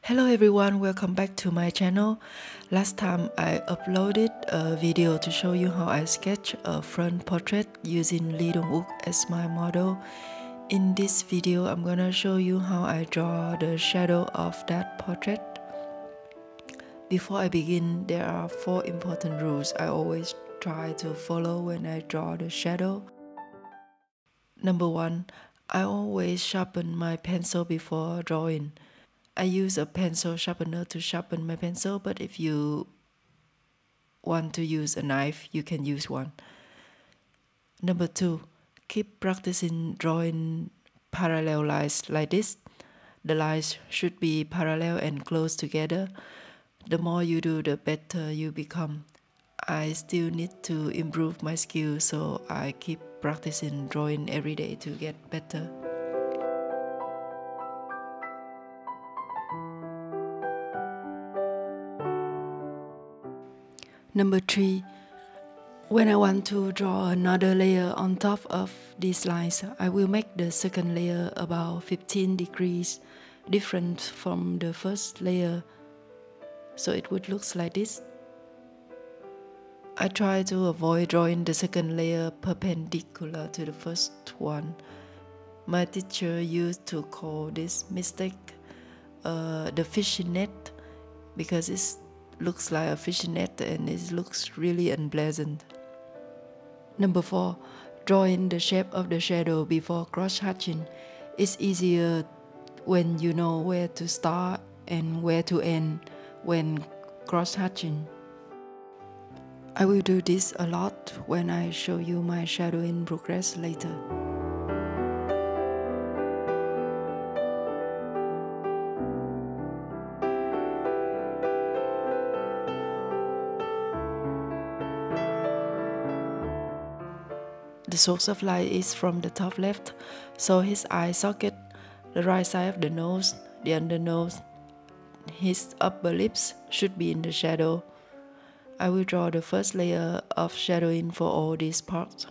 Hello everyone, welcome back to my channel. Last time I uploaded a video to show you how I sketch a front portrait using Lee Dong Wook as my model. In this video, I'm gonna show you how I draw the shadow of that portrait. Before I begin, there are 4 important rules I always try to follow when I draw the shadow. Number 1, I always sharpen my pencil before drawing. I use a pencil sharpener to sharpen my pencil, but if you want to use a knife, you can use one. Number 2, keep practicing drawing parallel lines like this. The lines should be parallel and close together. The more you do, the better you become. I still need to improve my skill, so I keep practicing drawing every day to get better. Number 3, when I want to draw another layer on top of these lines, I will make the second layer about 15 degrees different from the first layer, so it would look like this. I try to avoid drawing the second layer perpendicular to the first one. My teacher used to call this mistake the fishing net, because it looks like a fishing net and it looks really unpleasant. Number 4, drawing the shape of the shadow before cross-hatching is easier when you know where to start and where to end when cross-hatching. I will do this a lot when I show you my shadowing progress later. The source of light is from the top left, so his eye socket, the right side of the nose, the undernose, his upper lips should be in the shadow. I will draw the first layer of shadowing for all these parts.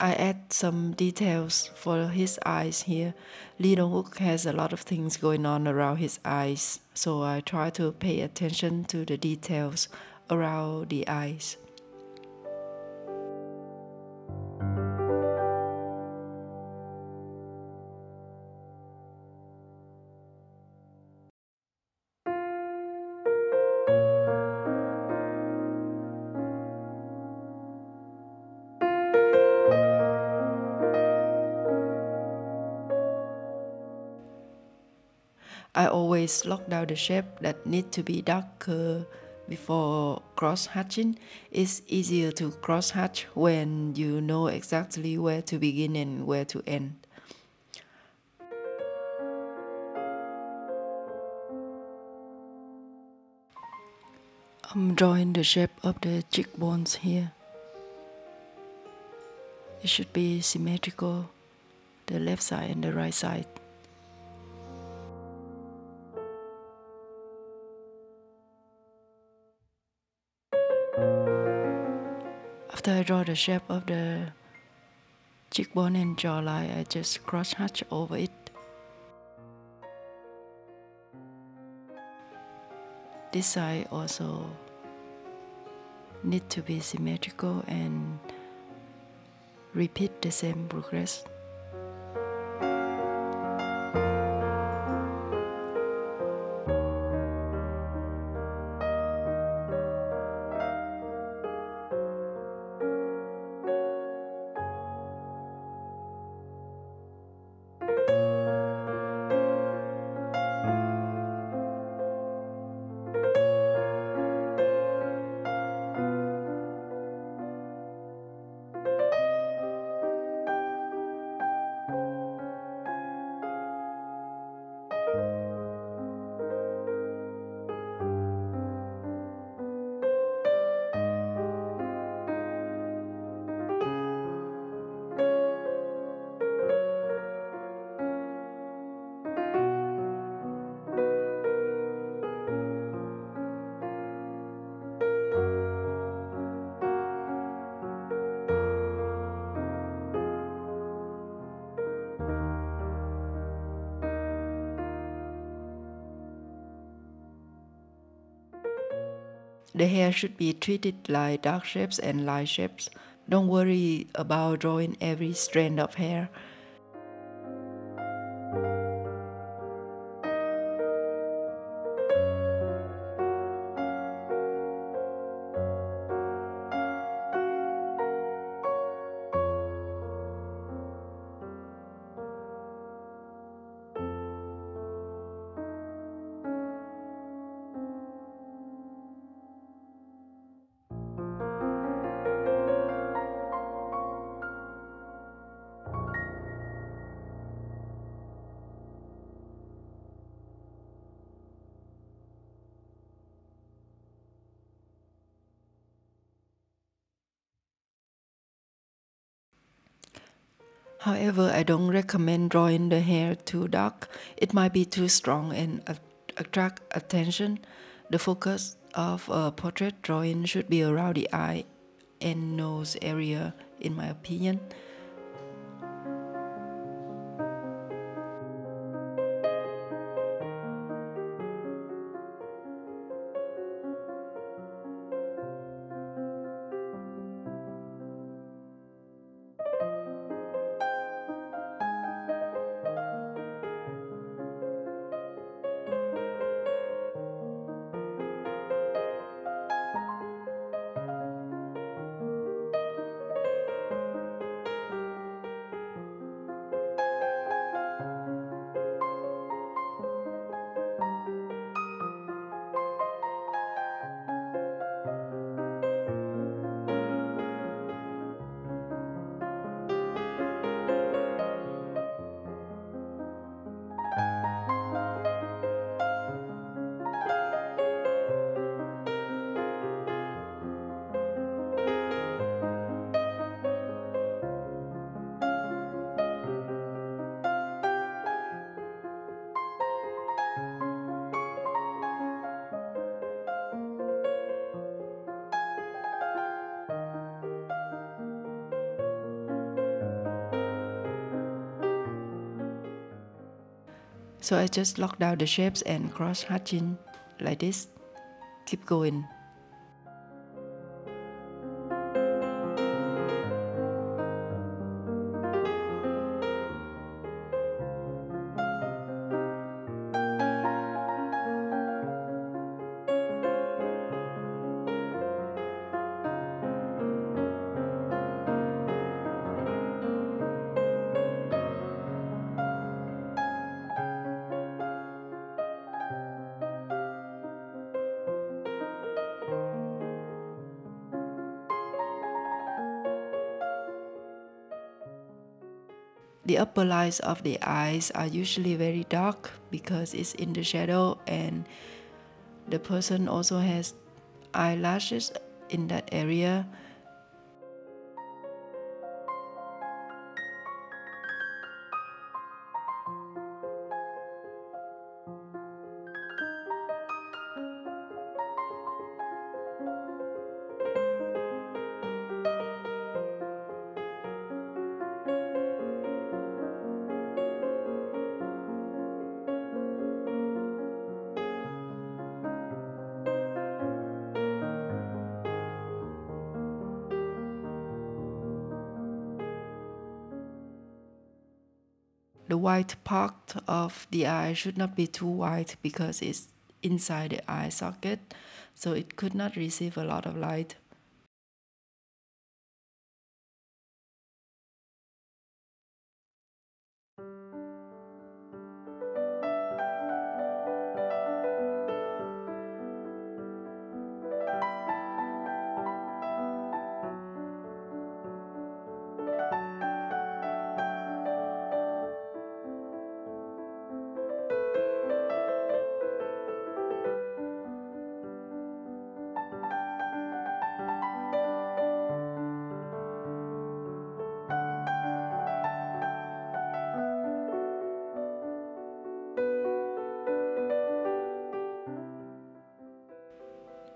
I add some details for his eyes here. Lee Dong Wook has a lot of things going on around his eyes, so I try to pay attention to the details around the eyes. I always lock down the shape that need to be darker before cross-hatching. It's easier to cross-hatch when you know exactly where to begin and where to end. I'm drawing the shape of the cheekbones here. It should be symmetrical, the left side and the right side. After I draw the shape of the cheekbone and jawline, I just cross-hatch over it. This side also need to be symmetrical and repeat the same progress. The hair should be treated like dark shapes and light shapes. Don't worry about drawing every strand of hair. However, I don't recommend drawing the hair too dark. It might be too strong and attract attention. The focus of a portrait drawing should be around the eye and nose area, in my opinion. So I just lock down the shapes and cross-hatching like this. Keep going. The upper lines of the eyes are usually very dark because it's in the shadow, and the person also has eyelashes in that area. The white part of the eye should not be too white because it's inside the eye socket, so it could not receive a lot of light.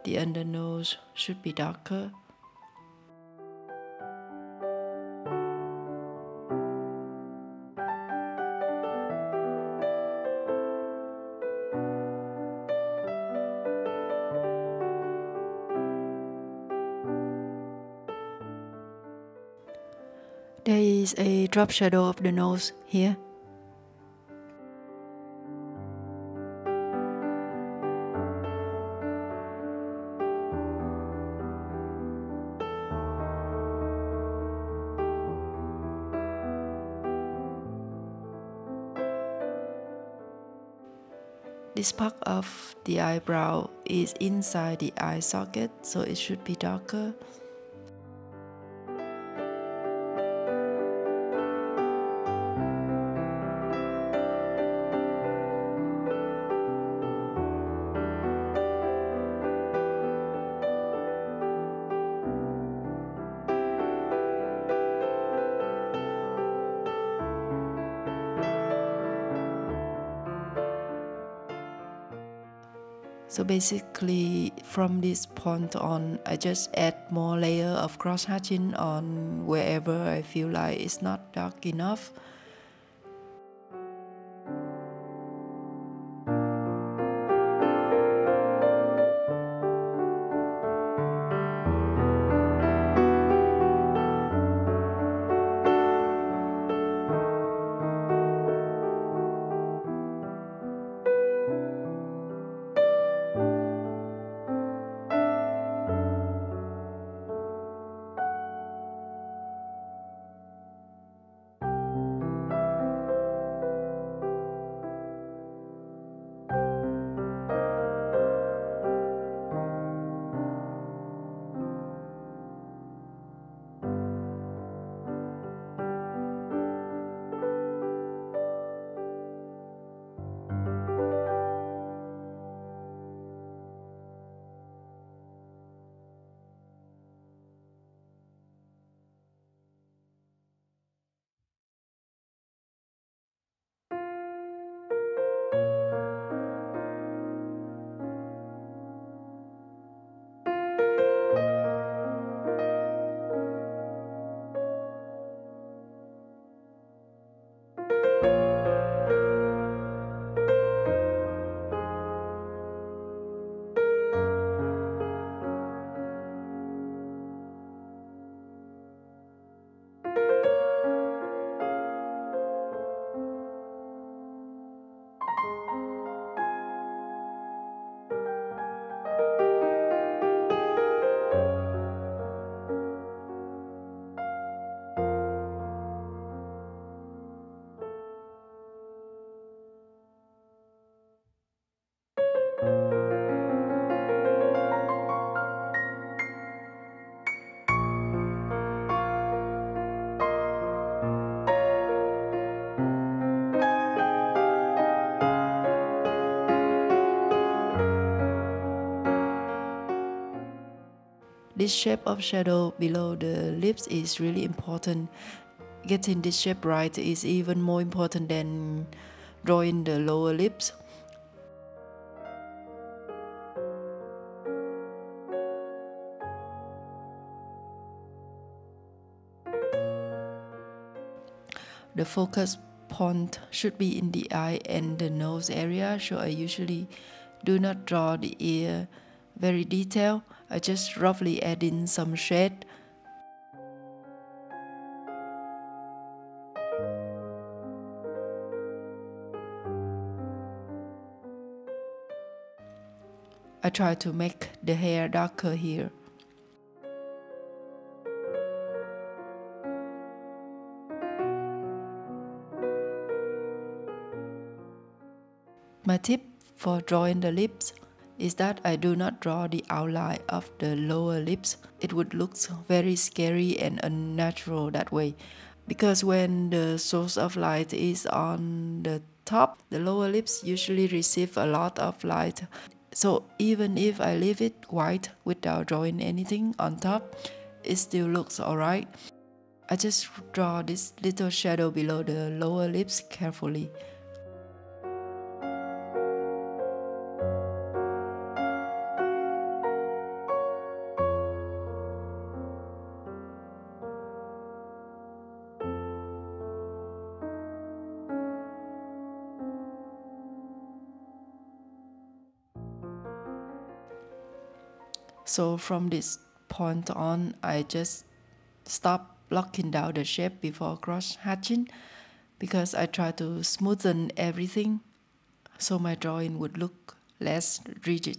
The undernose should be darker. There is a drop shadow of the nose here. This part of the eyebrow is inside the eye socket, so it should be darker. So basically, from this point on, I just add more layer of cross-hatching on wherever I feel like it's not dark enough. This shape of shadow below the lips is really important. Getting this shape right is even more important than drawing the lower lips. The focus point should be in the eye and the nose area, so I usually do not draw the ear very detailed. I just roughly add in some shade. I try to make the hair darker here. My tip for drawing the lips is that I do not draw the outline of the lower lips. It would look very scary and unnatural that way. Because when the source of light is on the top, the lower lips usually receive a lot of light. So even if I leave it white without drawing anything on top, it still looks alright. I just draw this little shadow below the lower lips carefully. So from this point on, I just stop blocking down the shape before cross-hatching because I try to smoothen everything so my drawing would look less rigid.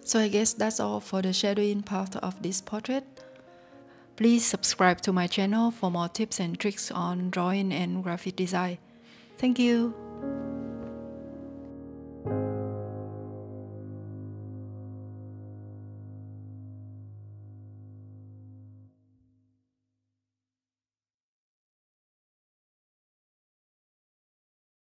So I guess that's all for the shadowing part of this portrait. Please subscribe to my channel for more tips and tricks on drawing and graphic design. Thank you.